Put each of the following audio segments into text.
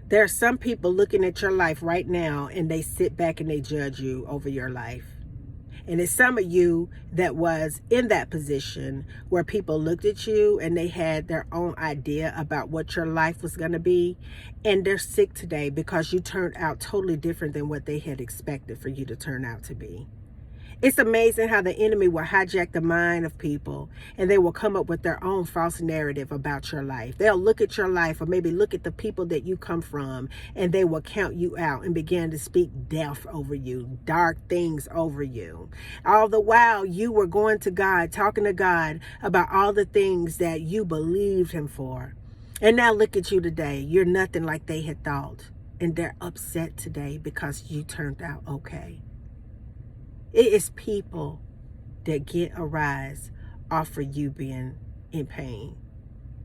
There are some people looking at your life right now and they sit back and they judge you over your life. And it's some of you that was in that position where people looked at you and they had their own idea about what your life was going to be. And they're sick today because you turned out totally different than what they had expected for you to turn out to be. It's amazing how the enemy will hijack the mind of people and they will come up with their own false narrative about your life. They'll look at your life or maybe look at the people that you come from and they will count you out and begin to speak death over you, dark things over you. All the while you were going to God, talking to God about all the things that you believed him for. And now look at you today. You're nothing like they had thought. And they're upset today because you turned out okay. It is people that get a rise off of you being in pain.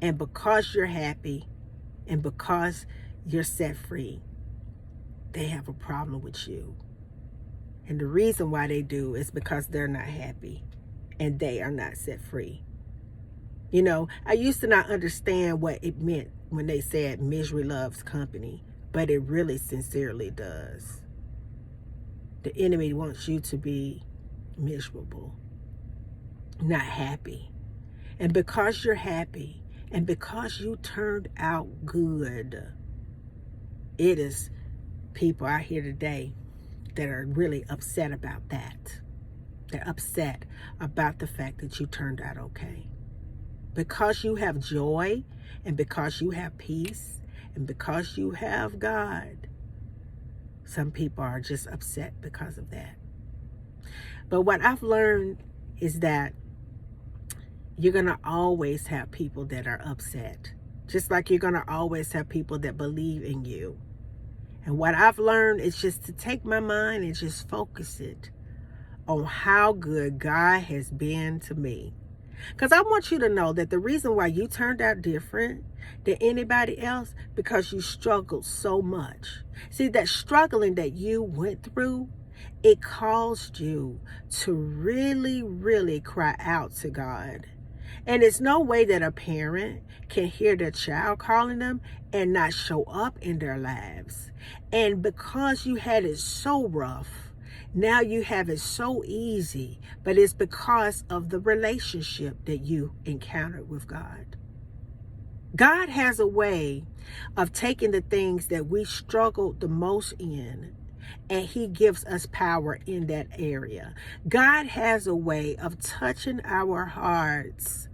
And because you're happy and because you're set free, they have a problem with you. And the reason why they do is because they're not happy and they are not set free. You know, I used to not understand what it meant when they said misery loves company, but it really sincerely does. The enemy wants you to be miserable, not happy. And because you're happy and because you turned out good, it is people out here today that are really upset about that. They're upset about the fact that you turned out okay. Because you have joy and because you have peace and because you have God, some people are just upset because of that. But what I've learned is that you're going to always have people that are upset. Just like you're going to always have people that believe in you. And what I've learned is just to take my mind and just focus it on how good God has been to me. Because I want you to know that the reason why you turned out different than anybody else, because you struggled so much. See, that struggling that you went through, it caused you to really, really cry out to God. And it's no way that a parent can hear their child calling them and not show up in their lives. And because you had it so rough, now you have it so easy, but it's because of the relationship that you encountered with God. God has a way of taking the things that we struggled the most in, and he gives us power in that area. God has a way of touching our hearts,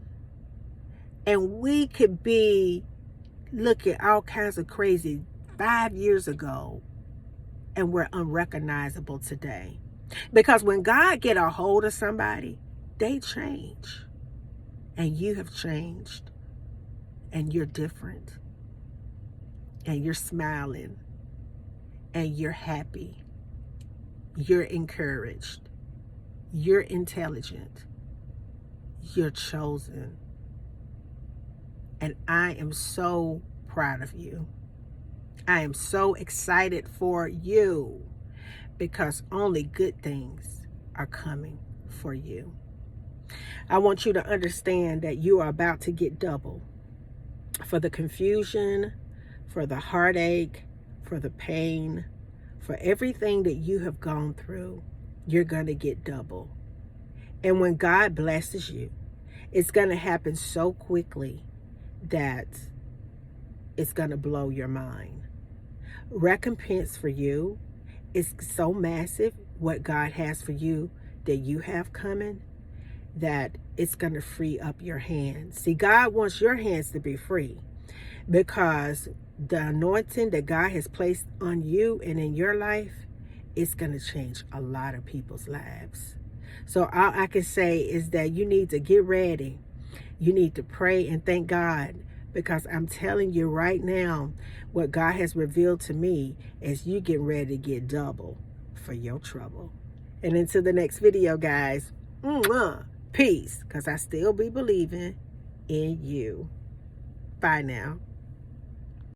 and we could be looking all kinds of crazy 5 years ago, and we're unrecognizable today. Because when God get a hold of somebody, they change. And you have changed. And you're different. And you're smiling. And you're happy. You're encouraged. You're intelligent. You're chosen. And I am so proud of you. I am so excited for you because only good things are coming for you. I want you to understand that you are about to get double for the confusion, for the heartache, for the pain, for everything that you have gone through. You're going to get double. And when God blesses you, it's going to happen so quickly that it's going to blow your mind. Recompense for you is so massive, what God has for you that you have coming, that it's going to free up your hands. See, God wants your hands to be free because the anointing that God has placed on you and in your life is going to change a lot of people's lives. So all I can say is that you need to get ready. You need to pray and thank God, because I'm telling you right now, what God has revealed to me is you get ready to get double for your trouble. And until the next video, guys, peace, because I still be believing in you. Bye now.